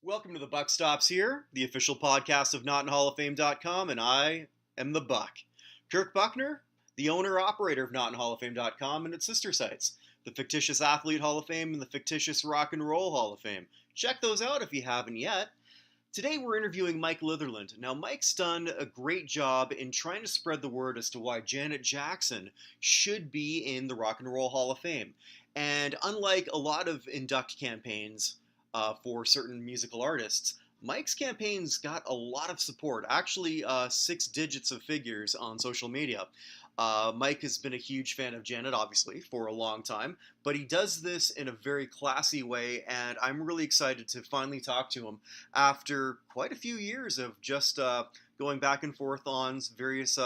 Welcome to the Buck Stops here, the official podcast of NotInHallOfFame.com, and I am the Buck. Kirk Buckner, the owner-operator of NotInHallOfFame.com and its sister sites, the Fictitious Athlete Hall of Fame and the Fictitious Rock and Roll Hall of Fame. Check those out if you haven't yet. Today we're interviewing Mike Litherland. Now, Mike's done a great job in trying to spread the word as to why Janet Jackson should be in the Rock and Roll Hall of Fame. And unlike a lot of induct campaigns for certain musical artists, Mike's campaign's got a lot of support, actually 6 digits of figures on social media. Mike has been a huge fan of Janet, obviously, for a long time, but he does this in a very classy way, and I'm really excited to finally talk to him after quite a few years of just going back and forth on various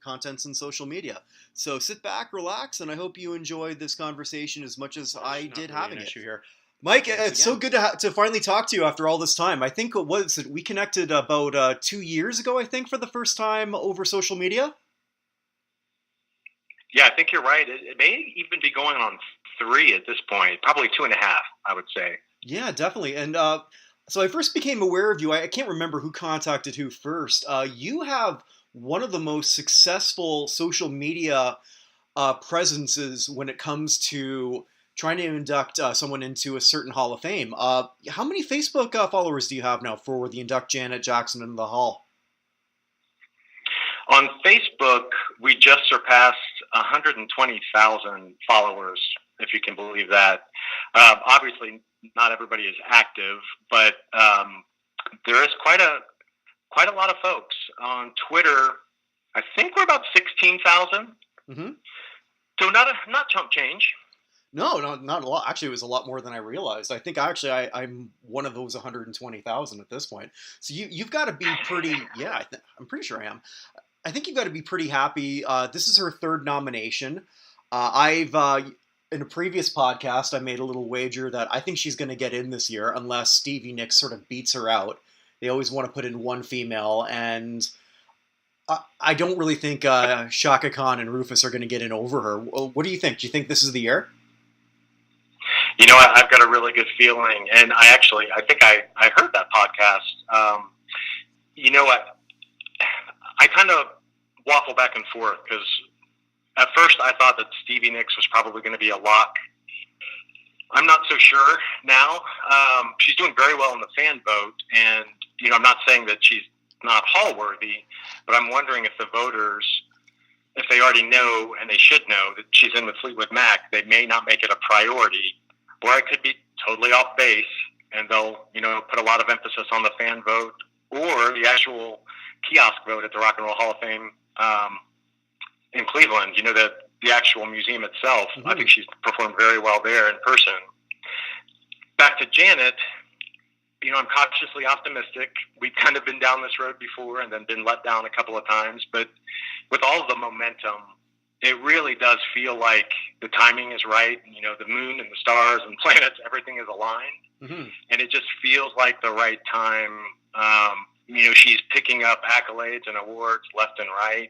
contents in social media. So sit back, relax, and I hope you enjoyed this conversation as much as I did having it. Here. Mike, it's so good to finally talk to you after all this time. I think, we connected about 2 years ago, I think, for the first time over social media? Yeah, I think you're right. It may even be going on 3 at this point, probably 2.5, I would say. Yeah, definitely. And so I first became aware of you. I can't remember who contacted who first. You have one of the most successful social media presences when it comes to trying to induct someone into a certain Hall of Fame. How many Facebook followers do you have now for the Induct Janet Jackson into the Hall? On Facebook, we just surpassed 120,000 followers, if you can believe that. Obviously, not everybody is active, but there is quite a lot of folks. On Twitter, I think we're about 16,000. Mm-hmm. So not chump change. No, not a lot. Actually, it was a lot more than I realized. I think I'm one of those 120,000 at this point. So you've got to be pretty. Yeah, I'm pretty sure I am. I think you've got to be pretty happy. This is her 3rd nomination. In a previous podcast, I made a little wager that I think she's going to get in this year unless Stevie Nicks sort of beats her out. They always want to put in one female, and I don't really think Shaka Khan and Rufus are going to get in over her. What do you think? Do you think this is the year? You know, I've got a really good feeling, and I think I heard that podcast. You know what? I kind of waffle back and forth because at first I thought that Stevie Nicks was probably going to be a lock. I'm not so sure now. She's doing very well in the fan vote, and you know, I'm not saying that she's not Hall worthy, but I'm wondering if the voters, if they already know, and they should know, that she's in with Fleetwood Mac, they may not make it a priority, or I could be totally off base, and they'll, you know, put a lot of emphasis on the fan vote or the actual kiosk vote at the Rock and Roll Hall of Fame in Cleveland. You know, the actual museum itself. Mm-hmm. I think she's performed very well there in person. Back to Janet, you know, I'm cautiously optimistic. We've kind of been down this road before and then been let down a couple of times, but with all of the momentum, it really does feel like the timing is right. You know, the moon and the stars and planets, everything is aligned. Mm-hmm. And it just feels like the right time. You know, she's picking up accolades and awards left and right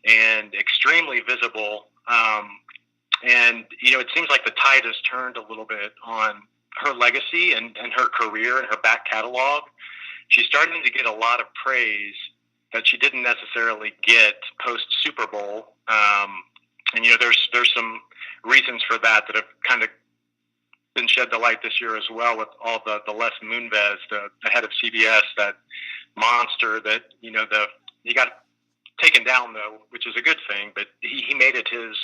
and extremely visible. And, you know, it seems like the tide has turned a little bit on her legacy and her career and her back catalog. She's starting to get a lot of praise that she didn't necessarily get post Super Bowl. And, you know, there's some reasons for that have kind of been shed to light this year as well, with all the Les Moonves, the head of CBS, that monster that, you know, he got taken down though, which is a good thing, but he made it his,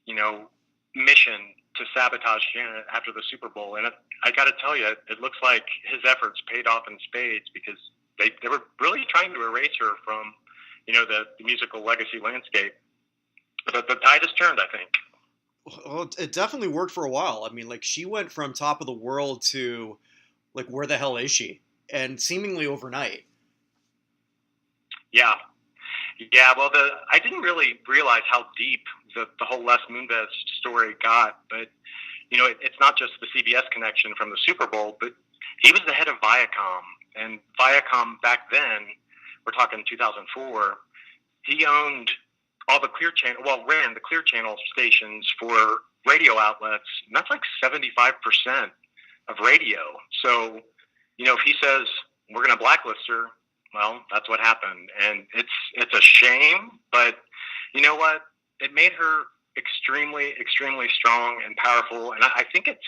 you know, mission to sabotage Janet after the Super Bowl. And I got to tell you, it looks like his efforts paid off in spades, because they were really trying to erase her from, you know, the musical legacy landscape. But the tide has turned, I think. Well, it definitely worked for a while. I mean, like, she went from top of the world to, like, where the hell is she? And seemingly overnight. Yeah. Well, I didn't really realize how deep the whole Les Moonves story got. But, you know, it's not just the CBS connection from the Super Bowl, but he was the head of Viacom. And Viacom back then, we're talking 2004, he owned all the Clear Channel, ran the Clear Channel stations for radio outlets, and that's like 75% of radio. So if he says we're going to blacklist her, well, that's what happened. And it's a shame, but you know what? It made her extremely, extremely strong and powerful. And I think it's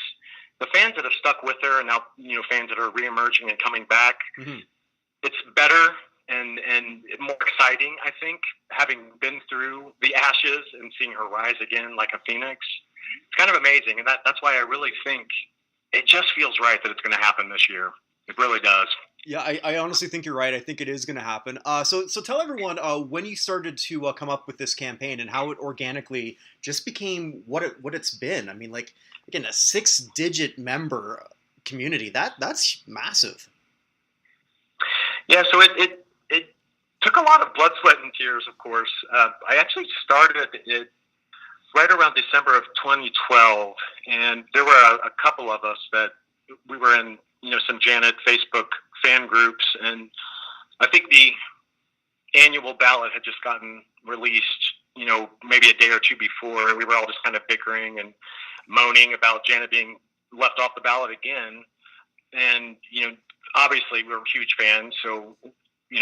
the fans that have stuck with her and now, fans that are reemerging and coming back. Mm-hmm. It's better and more exciting, I think, having been through the ashes and seeing her rise again like a phoenix. It's kind of amazing. And that's why I really think it just feels right that it's going to happen this year. It really does. Yeah, I honestly think you're right. I think it is going to happen. So tell everyone when you started to come up with this campaign and how it organically just became what it's been. I mean, like, again, a 6-digit member community, that's massive. Yeah, so it took a lot of blood, sweat, and tears, of course. I actually started it right around December of 2012, and there were a couple of us that we were in, some Janet Facebook fan groups, and I think the annual ballot had just gotten released, maybe a day or two before, and we were all just kind of bickering and moaning about Janet being left off the ballot again. And, obviously we were huge fans, so,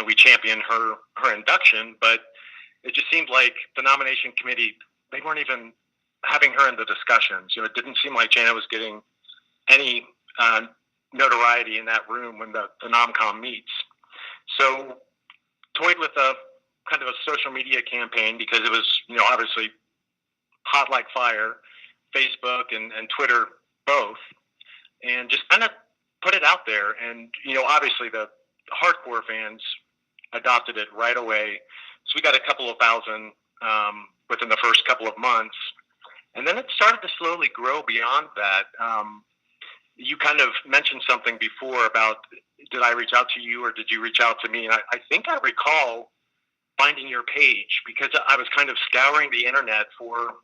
we championed her induction, but it just seemed like the nomination committee, they weren't even having her in the discussions. It didn't seem like Janet was getting any notoriety in that room when the NomCom meets. So toyed with a kind of a social media campaign because it was, obviously hot like fire, Facebook and Twitter both, and just kind of put it out there. And, obviously the hardcore fans adopted it right away. So we got a couple of thousand within the first couple of months. And then it started to slowly grow beyond that. You kind of mentioned something before about, did I reach out to you or did you reach out to me? And I think I recall finding your page because I was kind of scouring the internet for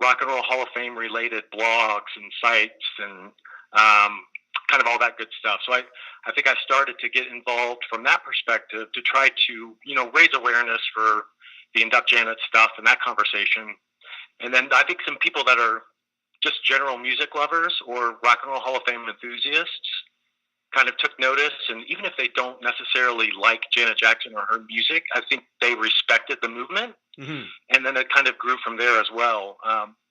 Rock and Roll Hall of Fame related blogs and sites and kind of all that good stuff. So I think I started to get involved from that perspective to try to, raise awareness for the Induct Janet stuff and that conversation. And then I think some people that are just general music lovers or Rock and Roll Hall of Fame enthusiasts kind of took notice. And even if they don't necessarily like Janet Jackson or her music, I think they respected the movement. Mm-hmm. And then it kind of grew from there as well,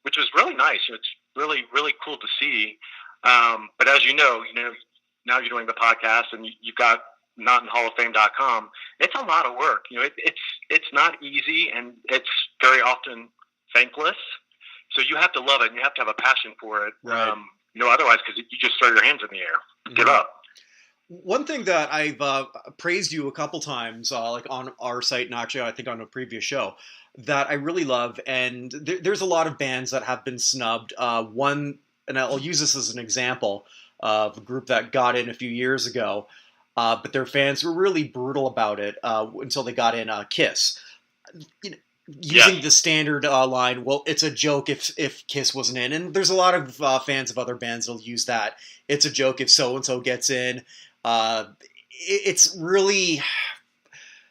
which was really nice. It's really, really cool to see. But as now you're doing the podcast and you've got notinhallofame.com. It's a lot of work. It's not easy and it's very often thankless. So you have to love it and you have to have a passion for it. Right. Otherwise, because you just throw your hands in the air, mm-hmm. Give up. One thing that I've praised you a couple times, like on our site and actually I think on a previous show, that I really love, and there's a lot of bands that have been snubbed. One, and I'll use this as an example of a group that got in a few years ago, but their fans were really brutal about it until they got in Kiss. Using the standard line, well, it's a joke if Kiss wasn't in. And there's a lot of fans of other bands that'll use that. It's a joke if so-and-so gets in. It's really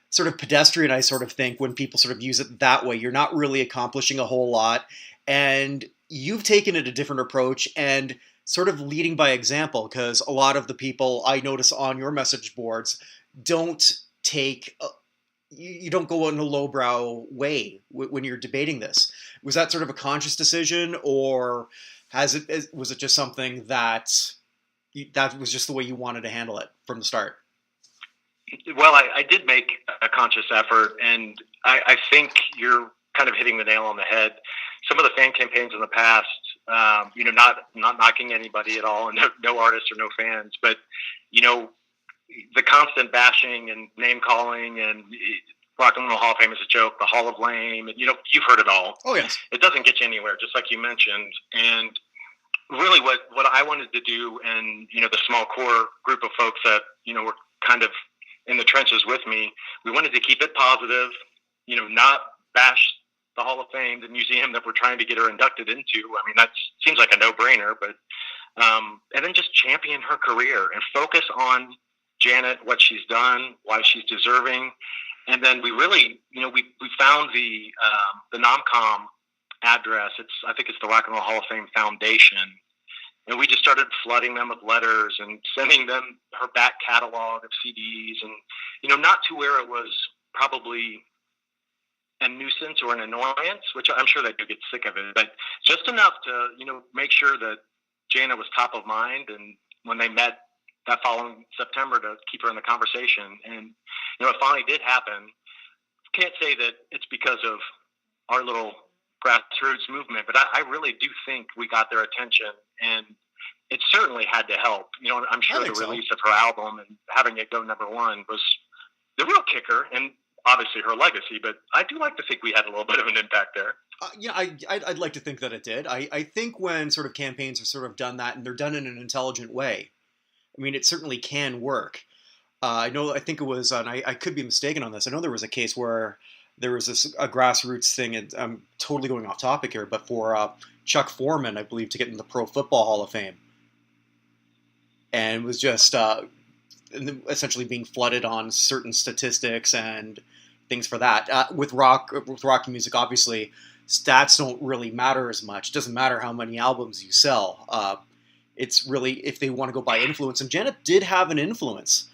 sort of pedestrian, I sort of think, when people sort of use it that way. You're not really accomplishing a whole lot. And you've taken it a different approach and sort of leading by example, because a lot of the people I notice on your message boards don't take... you don't go in a lowbrow way when you're debating this. Was that sort of a conscious decision, or was it just something that was just the way you wanted to handle it from the start? Well, I did make a conscious effort, and I think you're kind of hitting the nail on the head. Some of the fan campaigns in the past, not knocking anybody at all, and no artists or no fans, but the constant bashing and name calling and Rock and Roll Hall of Fame is a joke, the Hall of Lame, and you've heard it all. Oh yes, it doesn't get you anywhere, just like you mentioned. And really, what I wanted to do, and the small core group of folks that were kind of in the trenches with me, we wanted to keep it positive, not bash the Hall of Fame, the museum that we're trying to get her inducted into. I mean, that seems like a no-brainer, but and then just champion her career and focus on Janet, what she's done, why she's deserving. And then we really, we found the NomCom address. I think it's the Rock and Roll Hall of Fame Foundation. And we just started flooding them with letters and sending them her back catalog of CDs, and not to where it was probably a nuisance or an annoyance, which I'm sure they do get sick of it, but just enough to make sure that Jana was top of mind, and when they met that following September, to keep her in the conversation. And it finally did happen. Can't say that it's because of our little grassroots movement, but I really do think we got their attention, and it certainly had to help. I'm sure the release of her album and having it go number one was the real kicker, and obviously her legacy, but I do like to think we had a little bit of an impact there. I'd like to think that it did. I think when sort of campaigns are sort of done that, and they're done in an intelligent way, I mean, it certainly can work. I think it was, and I could be mistaken on this, I know there was a case where there was a grassroots thing, and I'm totally going off topic here, but for Chuck Foreman, I believe, to get in the Pro Football Hall of Fame. And it was just essentially being flooded on certain statistics and things for that. With rock music, obviously, stats don't really matter as much. It doesn't matter how many albums you sell. It's really if they want to go by influence. And Janet did have an influence.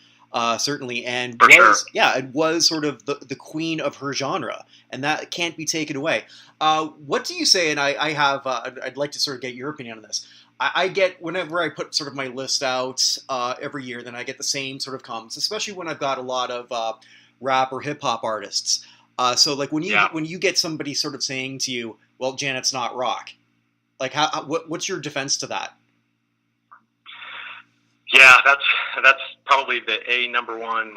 Certainly, and it was sort of the queen of her genre, and that can't be taken away. What do you say? And I'd like to sort of get your opinion on this. I get, whenever I put sort of my list out every year, then I get the same sort of comments, especially when I've got a lot of rap or hip hop artists. So like when you get somebody sort of saying to you, "Well, Janet's not rock," like what's your defense to that? Yeah, that's probably the number one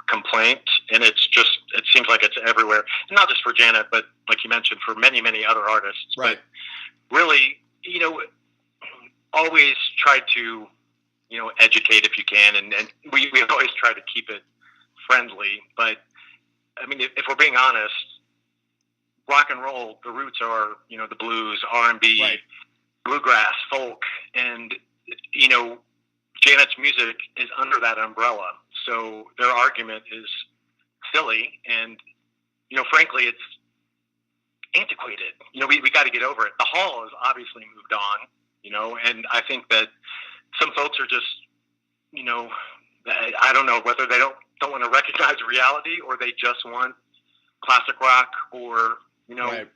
complaint, and it seems like it's everywhere, and not just for Janet, but like you mentioned, for many, many other artists. Right. But really, always try to, educate if you can, and we always try to keep it friendly. But I mean, if we're being honest, rock and roll, the roots are, the blues, R&B, right, bluegrass, folk, and Janet's music is under that umbrella. So their argument is silly, and frankly, it's antiquated. We got to get over it. The Hall has obviously moved on, and I think that some folks are just, I don't know whether they don't want to recognize reality, or they just want classic rock, or right,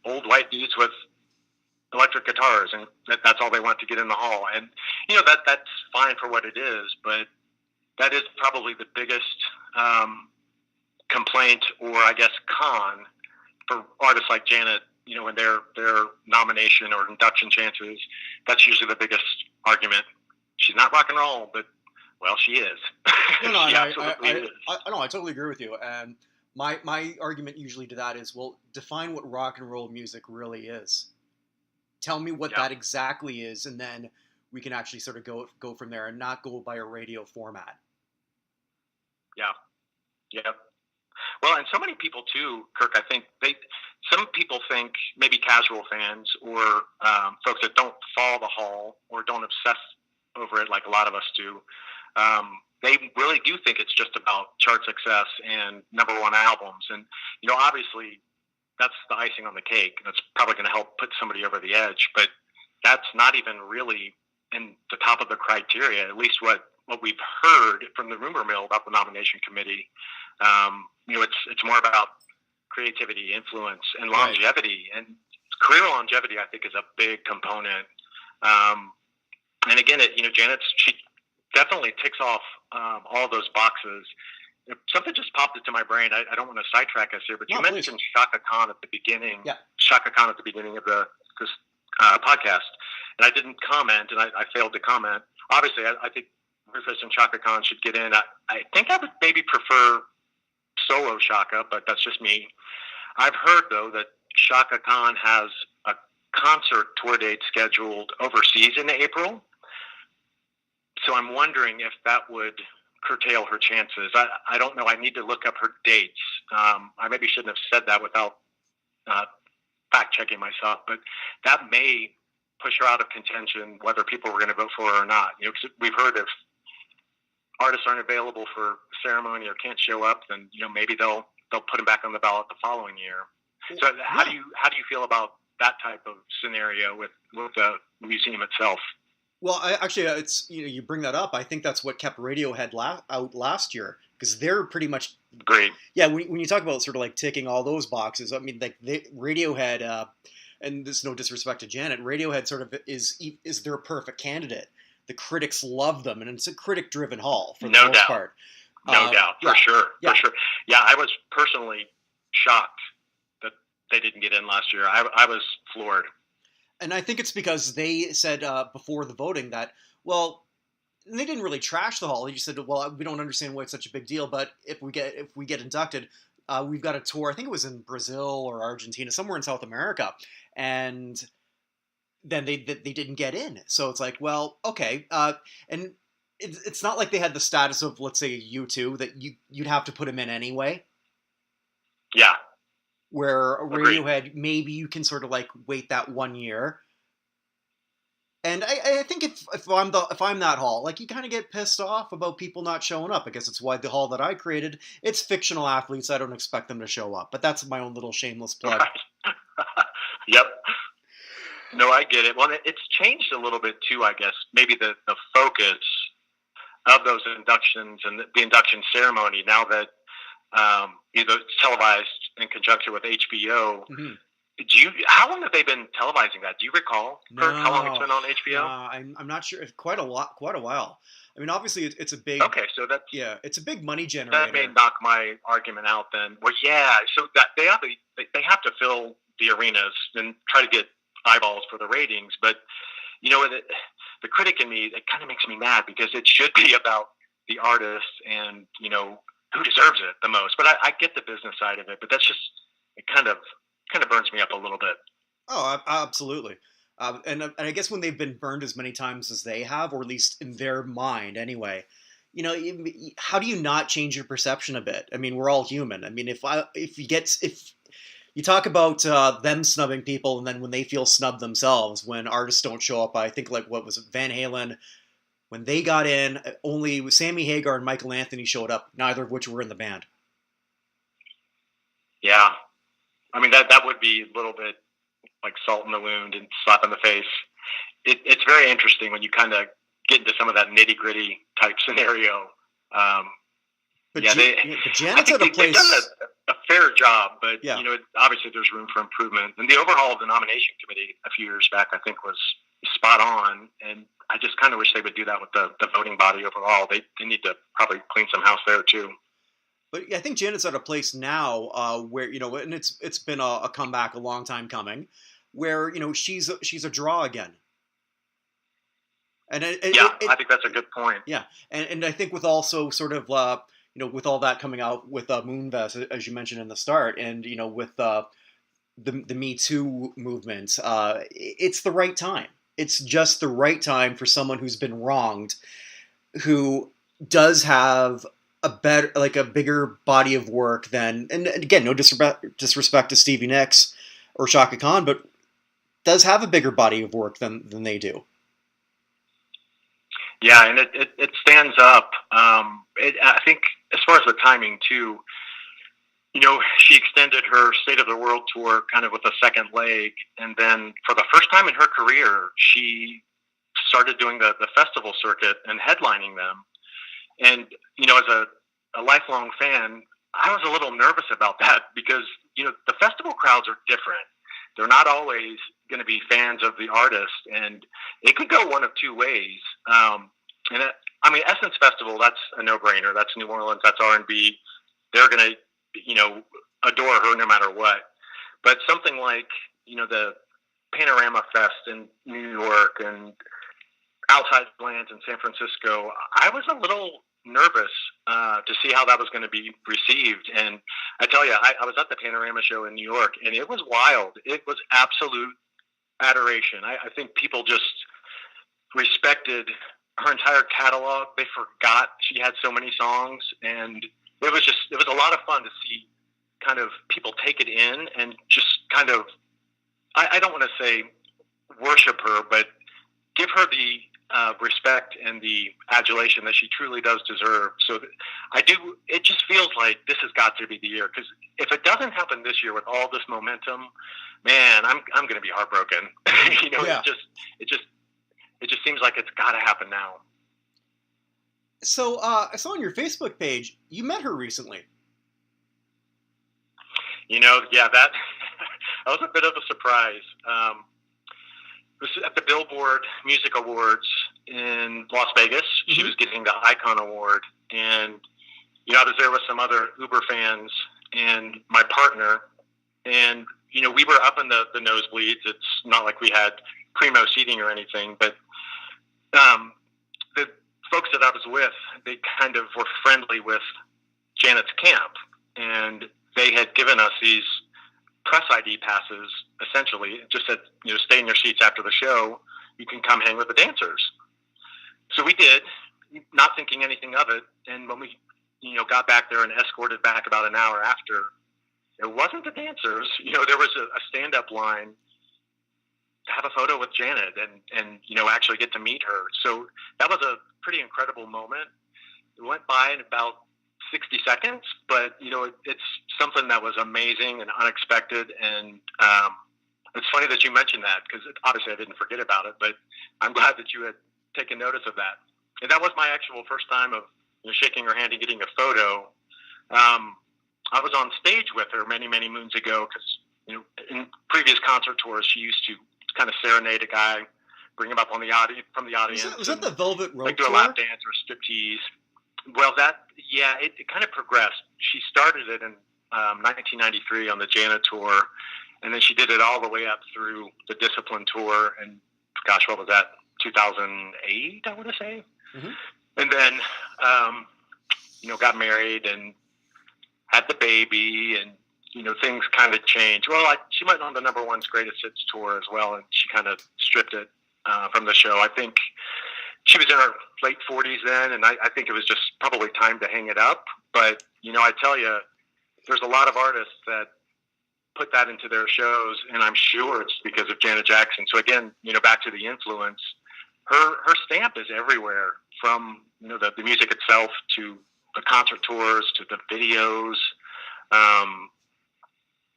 old white dudes with electric guitars, and that's all they want to get in the Hall. And that's fine for what it is, but that is probably the biggest complaint, or I guess con, for artists like Janet. In their nomination or induction chances, that's usually the biggest argument. She's not rock and roll, but well, she is. No, she absolutely is. I totally agree with you. And my argument usually to that is, well, define what rock and roll music really is. Tell me what that exactly is, and then we can actually sort of go from there and not go by a radio format. Yeah. Well, and so many people too, Kirk, I think some people think, maybe casual fans or folks that don't follow the Hall or don't obsess over it like a lot of us do, they really do think it's just about chart success and number one albums. And, obviously that's the icing on the cake. That's probably going to help put somebody over the edge, but that's not even really in the top of the criteria, at least what we've heard from the rumor mill about the nomination committee. It's more about creativity, influence, and longevity. Right. And career longevity, I think, is a big component. And again, she definitely ticks off all those boxes. Something just popped into my brain. I don't want to sidetrack us here, but you mentioned Shaka Khan at the beginning. Yeah. Shaka Khan at the beginning of this podcast, and I didn't comment, and I failed to comment. Obviously, I think Rufus and Shaka Khan should get in. I think I would maybe prefer solo Shaka, but that's just me. I've heard, though, that Shaka Khan has a concert tour date scheduled overseas in April. So I'm wondering if that would curtail her chances. I don't know. I need to look up her dates. I maybe shouldn't have said that without fact-checking myself, but that may push her out of contention, whether people were going to vote for her or not. 'Cause we've heard if artists aren't available for ceremony or can't show up, then maybe they'll put them back on the ballot the following year. So how do you feel about that type of scenario with the museum itself. Well, actually, it's you bring that up. I think that's what kept Radiohead out last year because they're pretty much great. Yeah, when you talk about sort of like ticking all those boxes, I mean, like Radiohead, and there's no disrespect to Janet, Radiohead sort of is their perfect candidate. The critics love them, and it's a critic-driven hall for the most part. No doubt, for sure. Yeah, I was personally shocked that they didn't get in last year. I was floored. And I think it's because they said before the voting that, well, they didn't really trash the hall. They just said, well, we don't understand why it's such a big deal, but if we get inducted, we've got a tour. I think it was in Brazil or Argentina, somewhere in South America, and then they didn't get in. So it's like, well, okay, and it's not like they had the status of, let's say, U2 that you'd have to put them in anyway. Yeah. Where Radiohead, maybe you can sort of like wait that 1 year. And I think if I'm that hall, like you kind of get pissed off about people not showing up. I guess it's why the hall that I created, it's fictional athletes. I don't expect them to show up, but that's my own little shameless plug. Right. Yep. No, I get it. Well, it's changed a little bit too, I guess. Maybe the focus of those inductions and the induction ceremony now that it's televised in conjunction with HBO. Mm-hmm. How long have they been televising that? Do you recall, Kirk, how long it's been on HBO? I'm not sure. Quite a while. I mean, obviously, it's a big. Okay, so it's a big money generator. That may knock my argument out then. Well, yeah. So that they have to fill the arenas and try to get eyeballs for the ratings. But the critic in me, it kind of makes me mad because it should be about the artist and who deserves it the most. But I get the business side of it. But that's just it kind of burns me up a little bit. Oh, absolutely. And I guess when they've been burned as many times as they have, or at least in their mind anyway, how do you not change your perception a bit? I mean, we're all human. I mean, if you talk about them snubbing people, and then when they feel snubbed themselves, when artists don't show up, I think like what was it, Van Halen, when they got in, only Sammy Hagar and Michael Anthony showed up, neither of which were in the band. Yeah. I mean, that would be a little bit like salt in the wound and slap in the face. It's very interesting when you kind of get into some of that nitty-gritty type scenario. But Janet's at a place... They've done a fair job, but obviously there's room for improvement. And the overhaul of the nomination committee a few years back, I think, was spot on. And I just kind of wish they would do that with the voting body overall. They need to probably clean some house there, too. But I think Janet's at a place now where, and it's been a comeback, a long time coming, where, she's a draw again. And I think that's a good point. Yeah. And I think with also sort of, with all that coming out with Moonves, as you mentioned in the start, and, with the Me Too movement, it's the right time. It's just the right time for someone who's been wronged, who does have a bigger body of work than, and again, no disrespect to Stevie Nicks or Shaka Khan, but does have a bigger body of work than they do. Yeah, and it stands up. I think as far as the timing too, she extended her State of the World tour kind of with a second leg, and then for the first time in her career, she started doing the festival circuit and headlining them. And, as a lifelong fan, I was a little nervous about that because, the festival crowds are different. They're not always going to be fans of the artist, and it could go one of two ways. Essence Festival, that's a no-brainer. That's New Orleans, that's R&B. They're going to, adore her no matter what. But something like, the Panorama Fest in New York and Outside Lands in San Francisco, I was a little nervous to see how that was going to be received. And I tell you, I was at the Panorama show in New York, and it was wild. It was absolute adoration. I think people just respected her entire catalog. They forgot she had so many songs, and it was a lot of fun to see kind of people take it in and just kind of, I don't want to say worship her, but give her the respect and the adulation that she truly does deserve. So it just feels like this has got to be the year, because if it doesn't happen this year with all this momentum, man, I'm going to be heartbroken. Yeah. It just seems like it's got to happen now. So I saw on your Facebook page you met her recently. Yeah, that was a bit of a surprise. It was at the Billboard Music Awards in Las Vegas. Mm-hmm. She was getting the Icon Award, and I was there with some other Uber fans and my partner, and we were up in the nosebleeds. It's not like we had primo seating or anything, but the folks that I was with, they kind of were friendly with Janet's camp, and they had given us these press ID passes, essentially. It just said, stay in your seats after the show. You can come hang with the dancers. So we did, not thinking anything of it. And when we, got back there and escorted back about an hour after, it wasn't the dancers. There was a stand-up line to have a photo with Janet and actually get to meet her. So that was a pretty incredible moment. It went by in about 60 seconds, but it's something that was amazing and unexpected. And it's funny that you mentioned that, because obviously I didn't forget about it, but I'm glad that you had taken notice of that. And that was my actual first time of shaking her hand and getting a photo. I was on stage with her many, many moons ago, because in previous concert tours she used to kind of serenade a guy, bring him up on the from the audience. Was that the Velvet Rope do a lap dance or a striptease? Well, it kind of progressed. She started it in 1993 on the Janet tour, and then she did it all the way up through the Discipline tour. And gosh, what was that? 2008, I want to say. Mm-hmm. And then, got married and had the baby, and things kind of changed. Well, she went on the number one's greatest hits tour as well, and she kind of stripped it from the show. I think she was in her late 40s then, and I think it was just probably time to hang it up. But, I tell you, there's a lot of artists that put that into their shows, and I'm sure it's because of Janet Jackson. So again, back to the influence, her stamp is everywhere, from, the music itself to the concert tours to the videos.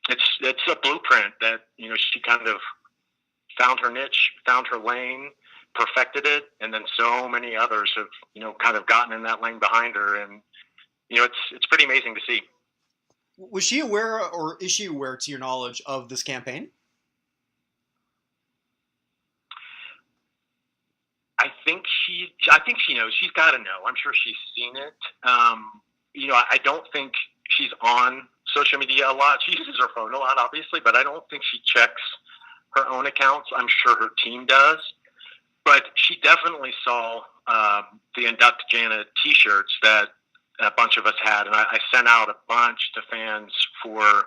It's a blueprint that, she kind of found her niche, found her lane, perfected it, and then so many others have kind of gotten in that lane behind her, and it's pretty amazing to see. Was she aware, or is she aware, to your knowledge, of this campaign? I think she knows. She's got to know. I'm sure she's seen it. I don't think she's on social media a lot. She uses her phone a lot, obviously, but I don't think she checks her own accounts. I'm sure her team does. But she definitely saw the Induct Janet T-shirts that a bunch of us had, and I sent out a bunch to fans for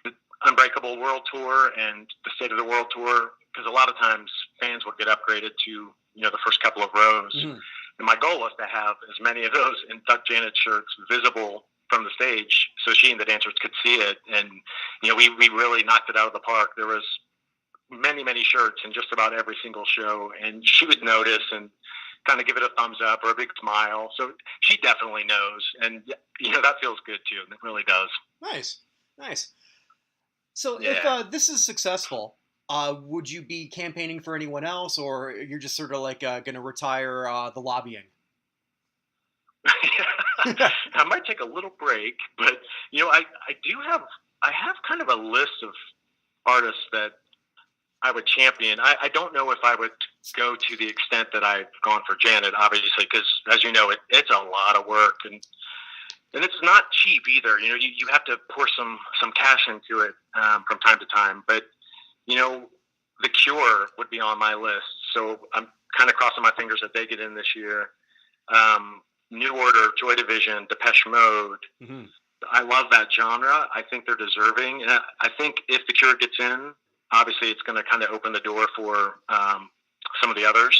the Unbreakable World Tour and the State of the World Tour, because a lot of times fans would get upgraded to the first couple of rows. Mm-hmm. And my goal was to have as many of those Induct Janet shirts visible from the stage, so she and the dancers could see it. And we really knocked it out of the park. There was many, many shirts in just about every single show, and she would notice and kind of give it a thumbs up or a big smile. So she definitely knows, and that feels good too. It really does. Nice. So if this is successful, would you be campaigning for anyone else, or you're just sort of like going to retire the lobbying? I might take a little break, but I have kind of a list of artists that I would champion. I don't know if I would go to the extent that I've gone for Janet, obviously, because as you know, it's a lot of work, and it's not cheap either. You have to pour some cash into it from time to time. But The Cure would be on my list, so I'm kind of crossing my fingers that they get in this year. New Order, Joy Division, Depeche Mode. Mm-hmm. I love that genre. I think they're deserving, and I think if The Cure gets in, obviously it's going to kind of open the door for some of the others.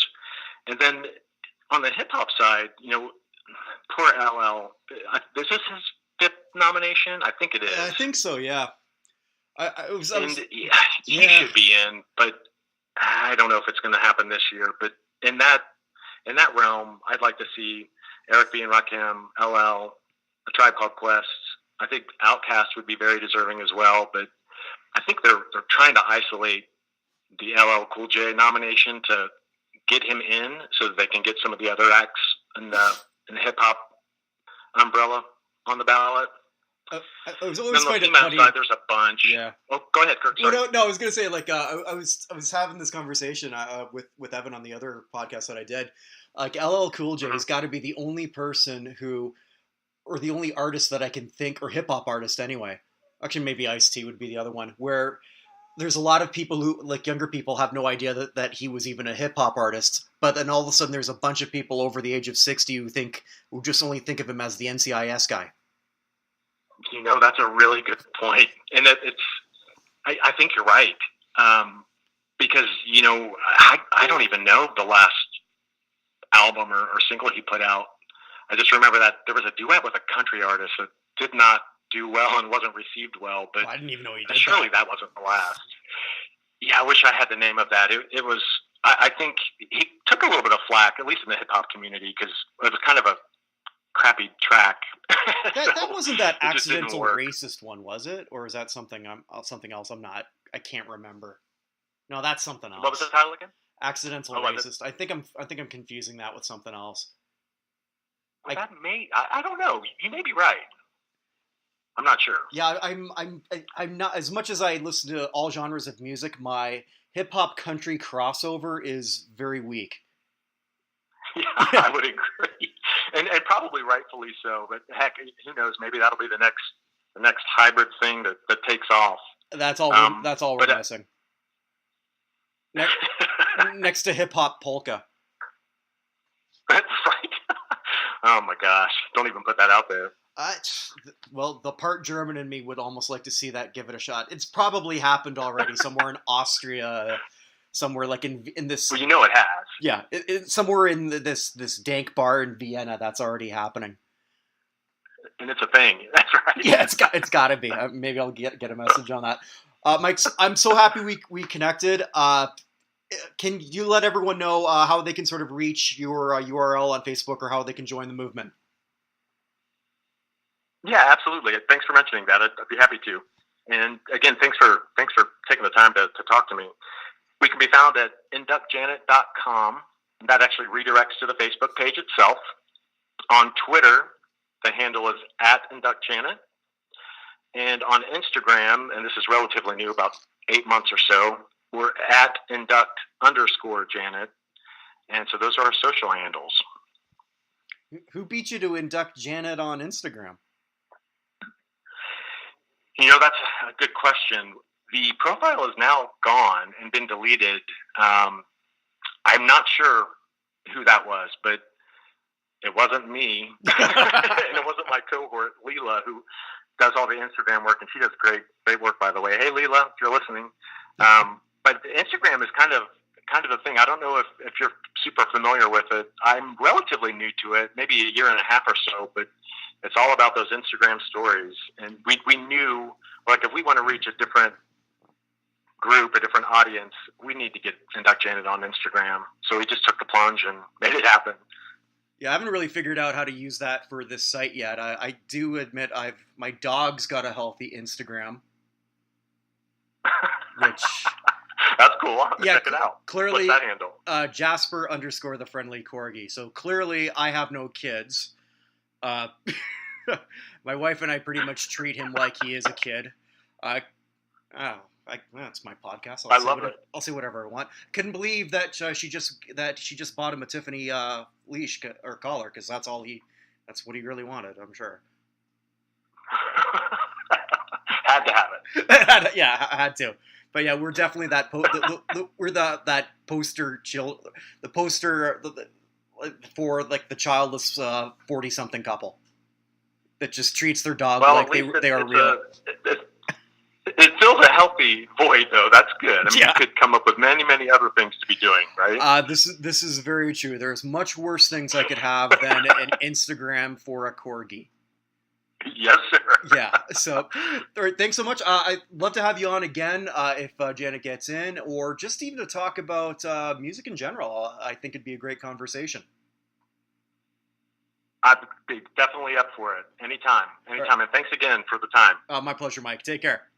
And then on the hip hop side, poor LL. Is this his fifth nomination? I think it is. I think so. Yeah. He should be in, but I don't know if it's going to happen this year. But in that realm, I'd like to see Eric B. and Rakim, LL, A Tribe Called Quest. I think Outkast would be very deserving as well. But I think they're trying to isolate the LL Cool J nomination to get him in so that they can get some of the other acts in the hip hop umbrella on the ballot. I was always then the quite funny. Side, there's a bunch. Yeah. Oh, go ahead, Kirk. Sorry. No. I was gonna say I was having this conversation with Evan on the other podcast that I did. Like LL Cool J has got to be the only person or the only artist that I can think, or hip hop artist anyway. Actually, maybe Ice-T would be the other one. Where there's a lot of people who, like younger people, have no idea that he was even a hip hop artist. But then all of a sudden, there's a bunch of people over the age of 60 who just only think of him as the NCIS guy. That's a really good point, and I think you're right, because I don't even know the last album or single he put out. I just remember that there was a duet with a country artist that did not do well and wasn't received well. But I didn't even know he did. Surely that wasn't the last. Yeah, I wish I had the name of that. It was. I think he took a little bit of flack, at least in the hip hop community, because it was kind of a crappy track. That wasn't that accidental racist one, was it? Or is that something else? I can't remember. No, that's something else. What was the title again? Accidental racist. I think I'm confusing that with something else. Well, I don't know. You may be right. I'm not sure. Yeah, I'm not, as much as I listen to all genres of music, my hip hop country crossover is very weak. Yeah, I would agree. And probably rightfully so, but heck, who knows? Maybe that'll be the next hybrid thing that takes off. That's all. We're missing. Next to hip hop polka. That's right. Oh my gosh! Don't even put that out there. Well, the part German in me would almost like to see that give it a shot. It's probably happened already somewhere in Austria. Somewhere like in this. Well, it has. Yeah, somewhere in this dank bar in Vienna, that's already happening. And it's a thing. That's right. Yeah, it's got to be. Maybe I'll get a message on that. Mike, I'm so happy we connected. Can you let everyone know how they can sort of reach your URL on Facebook, or how they can join the movement? Yeah, absolutely. Thanks for mentioning that. I'd be happy to. And again, thanks for taking the time to talk to me. We can be found at inductjanet.com. That actually redirects to the Facebook page itself. On Twitter, the handle is @inductjanet. And on Instagram, and this is relatively new, about 8 months or so, we're @induct_Janet. And so those are our social handles. Who beat you to induct Janet on Instagram? That's a good question. The profile is now gone and been deleted. I'm not sure who that was, but it wasn't me. And it wasn't my cohort, Leela, who does all the Instagram work, and she does great work, by the way. Hey, Leela, if you're listening. But Instagram is kind of a thing. I don't know if you're super familiar with it. I'm relatively new to it, maybe a year and a half or so, but it's all about those Instagram stories. And we knew, like, if we want to reach a different group, a different audience, we need to get Induct Janet on Instagram. So we just took the plunge and made it happen. Yeah, I haven't really figured out how to use that for this site yet. I do admit my dog's got a healthy Instagram, which that's cool. I'll check it out. Clearly, what's that handle? Jasper_the friendly corgi. So clearly, I have no kids. My wife and I pretty much treat him like he is a kid. It's my podcast. I love it. I'll say whatever I want. Couldn't believe that she just bought him a Tiffany leash or collar, because that's what he really wanted, I'm sure. Had to have it. Yeah, I had to. But yeah, we're definitely that that poster for like the childless 40-something couple that just treats their dog like they are real. It fills a healthy void, though. That's good. I mean, You could come up with many, many other things to be doing, right? This is very true. There's much worse things I could have than an Instagram for a corgi. Yes, sir. Yeah. So, all right, thanks so much. I'd love to have you on again if Janet gets in, or just even to talk about music in general. I think it'd be a great conversation. I'd be definitely up for it. Anytime. Right. And thanks again for the time. My pleasure, Mike. Take care.